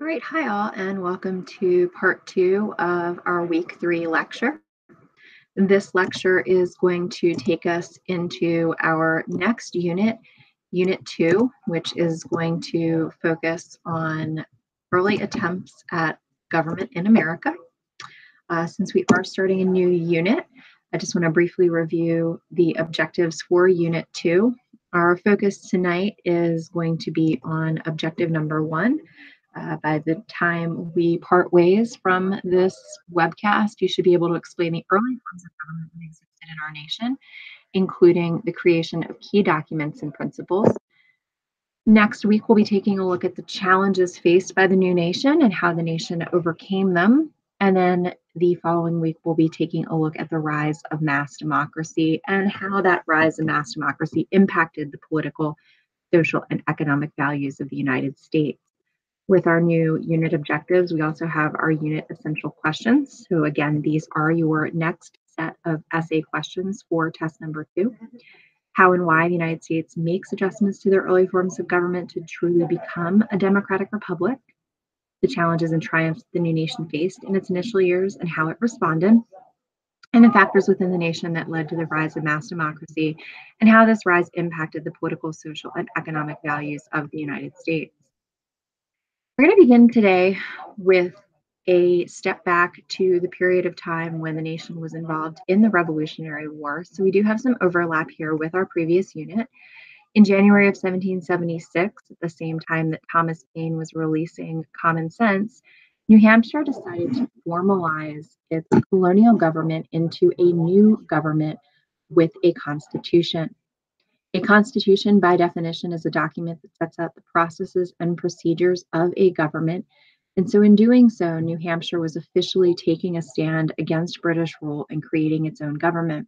All right, hi all, and welcome to part two of our week 3 lecture. This lecture is going to take us into our next unit, Unit 2, which is going to focus on early attempts at government in America. Since we are starting a new unit, I just want to briefly review the objectives for Unit 2. Our focus tonight is going to be on objective number 1. By the time we part ways from this webcast, you should be able to explain the early forms of government that existed in our nation, including the creation of key documents and principles. Next week, we'll be taking a look at the challenges faced by the new nation and how the nation overcame them. And then the following week, we'll be taking a look at the rise of mass democracy and how that rise of mass democracy impacted the political, social, and economic values of the United States. With our new unit objectives, we also have our unit essential questions. So again, these are your next set of essay questions for test number 2. How and why the United States makes adjustments to their early forms of government to truly become a democratic republic, the challenges and triumphs the new nation faced in its initial years and how it responded, and the factors within the nation that led to the rise of mass democracy and how this rise impacted the political, social, and economic values of the United States. We're going to begin today with a step back to the period of time when the nation was involved in the Revolutionary War. So we do have some overlap here with our previous unit. In January of 1776, at the same time that Thomas Paine was releasing Common Sense, New Hampshire decided to formalize its colonial government into a new government with a constitution. A constitution, by definition, is a document that sets out the processes and procedures of a government. And so, in doing so, New Hampshire was officially taking a stand against British rule and creating its own government.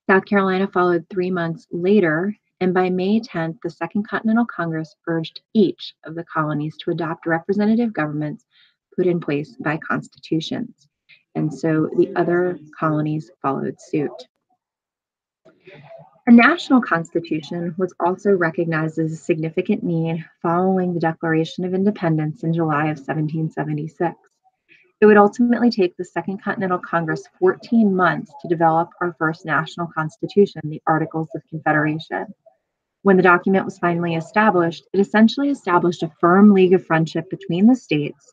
South Carolina followed 3 months later, and by May 10th, the Second Continental Congress urged each of the colonies to adopt representative governments put in place by constitutions. And so the other colonies followed suit. A national constitution was also recognized as a significant need following the Declaration of Independence in July of 1776. It would ultimately take the Second Continental Congress 14 months to develop our first national constitution, the Articles of Confederation. When the document was finally established, it essentially established a firm league of friendship between the states,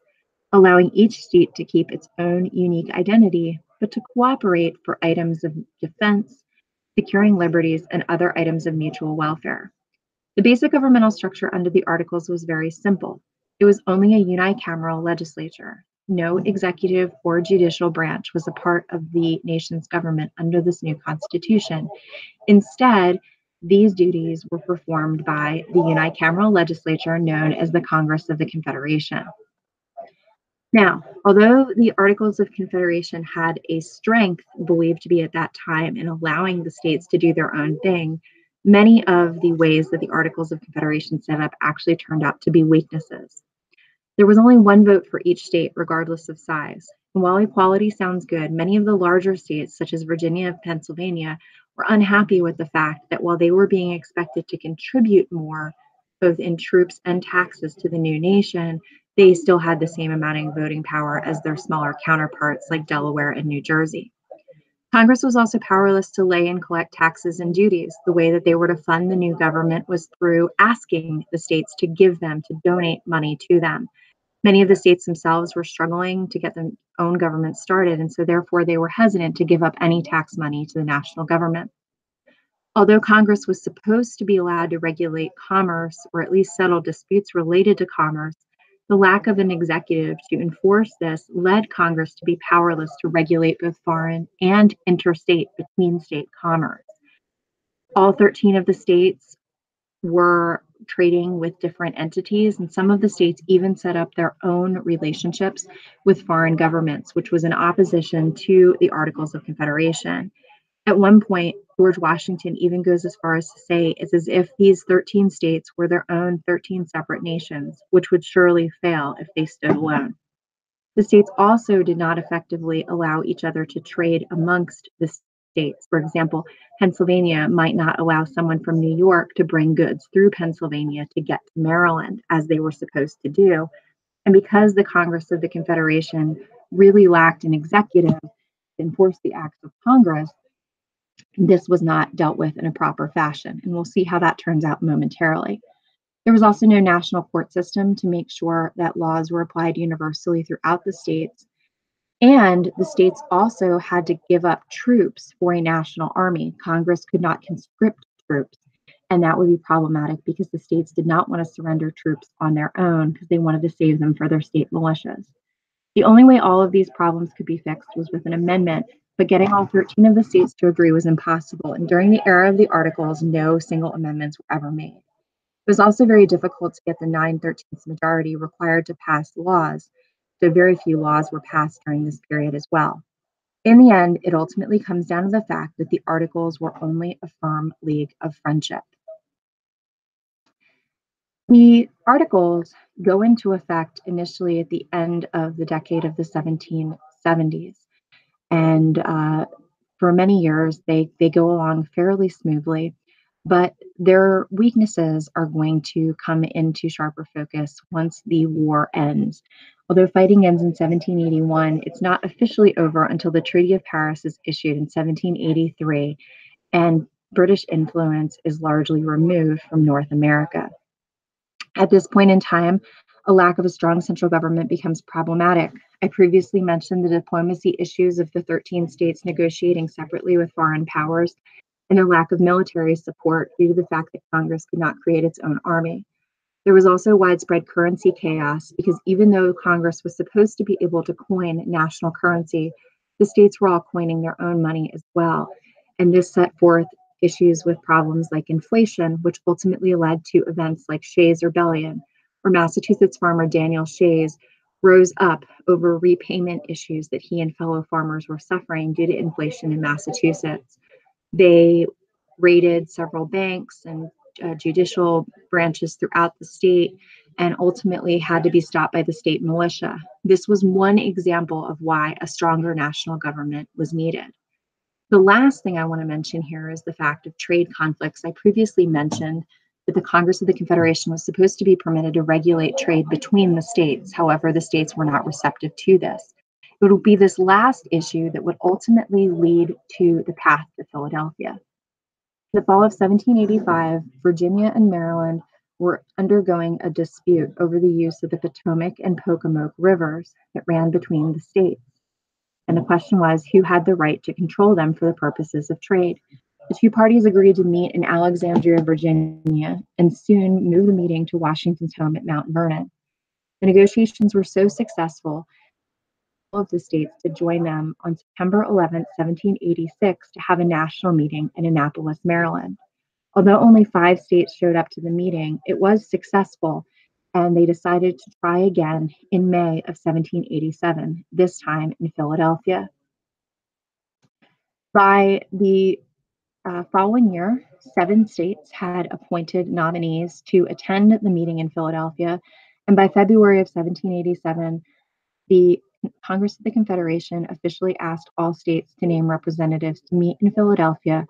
allowing each state to keep its own unique identity, but to cooperate for items of defense, securing liberties, and other items of mutual welfare. The basic governmental structure under the Articles was very simple. It was only a unicameral legislature. No executive or judicial branch was a part of the nation's government under this new constitution. Instead, these duties were performed by the unicameral legislature known as the Congress of the Confederation. Now, although the Articles of Confederation had a strength believed to be at that time in allowing the states to do their own thing, many of the ways that the Articles of Confederation set up actually turned out to be weaknesses. There was only one vote for each state, regardless of size. And while equality sounds good, many of the larger states, such as Virginia and Pennsylvania, were unhappy with the fact that while they were being expected to contribute more, both in troops and taxes to the new nation, they still had the same amount of voting power as their smaller counterparts like Delaware and New Jersey. Congress was also powerless to lay and collect taxes and duties. The way that they were to fund the new government was through asking the states to give them, to donate money to them. Many of the states themselves were struggling to get their own government started, and so therefore they were hesitant to give up any tax money to the national government. Although Congress was supposed to be allowed to regulate commerce or at least settle disputes related to commerce, the lack of an executive to enforce this led Congress to be powerless to regulate both foreign and interstate between state commerce. All 13 of the states were trading with different entities, and some of the states even set up their own relationships with foreign governments, which was in opposition to the Articles of Confederation. At one point, George Washington even goes as far as to say it's as if these 13 states were their own 13 separate nations, which would surely fail if they stood alone. The states also did not effectively allow each other to trade amongst the states. For example, Pennsylvania might not allow someone from New York to bring goods through Pennsylvania to get to Maryland, as they were supposed to do. And because the Congress of the Confederation really lacked an executive to enforce the acts of Congress, this was not dealt with in a proper fashion. And we'll see how that turns out momentarily. There was also no national court system to make sure that laws were applied universally throughout the states. And the states also had to give up troops for a national army. Congress could not conscript troops. And that would be problematic because the states did not want to surrender troops on their own because they wanted to save them for their state militias. The only way all of these problems could be fixed was with an amendment, but getting all 13 of the states to agree was impossible. And during the era of the Articles, no single amendments were ever made. It was also very difficult to get the 9/13 majority required to pass laws, so very few laws were passed during this period as well. In the end, it ultimately comes down to the fact that the Articles were only a firm league of friendship. The Articles go into effect initially at the end of the decade of the 1770s, and for many years they go along fairly smoothly, but their weaknesses are going to come into sharper focus once the war ends. Although fighting ends in 1781, it's not officially over until the Treaty of Paris is issued in 1783, and British influence is largely removed from North America. At this point in time, a lack of a strong central government becomes problematic. I previously mentioned the diplomacy issues of the 13 states negotiating separately with foreign powers and a lack of military support due to the fact that Congress could not create its own army. There was also widespread currency chaos because even though Congress was supposed to be able to coin national currency, the states were all coining their own money as well. And this set forth issues with problems like inflation, which ultimately led to events like Shays' Rebellion, where Massachusetts farmer Daniel Shays rose up over repayment issues that he and fellow farmers were suffering due to inflation in Massachusetts. They raided several banks and judicial branches throughout the state and ultimately had to be stopped by the state militia. This was one example of why a stronger national government was needed. The last thing I want to mention here is the fact of trade conflicts. I previously mentioned that the Congress of the Confederation was supposed to be permitted to regulate trade between the states. However, the states were not receptive to this. It will be this last issue that would ultimately lead to the path to Philadelphia. In the fall of 1785, Virginia and Maryland were undergoing a dispute over the use of the Potomac and Pocomoke rivers that ran between the states. And the question was who had the right to control them for the purposes of trade. The two parties agreed to meet in Alexandria, Virginia, and soon moved the meeting to Washington's home at Mount Vernon. The negotiations were so successful of the states to join them on September 11, 1786, to have a national meeting in Annapolis, Maryland. Although only 5 states showed up to the meeting, it was successful, and they decided to try again in May of 1787, this time in Philadelphia. By the following year, 7 states had appointed nominees to attend the meeting in Philadelphia, and by February of 1787, the Congress of the Confederation officially asked all states to name representatives to meet in Philadelphia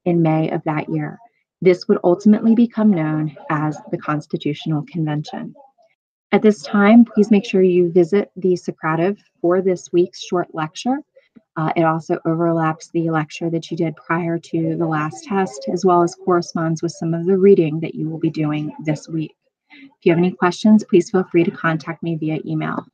in May of that year. This would ultimately become known as the Constitutional Convention. At this time, please make sure you visit the Socrative for this week's short lecture. It also overlaps the lecture that you did prior to the last test, as well as corresponds with some of the reading that you will be doing this week. If you have any questions, please feel free to contact me via email.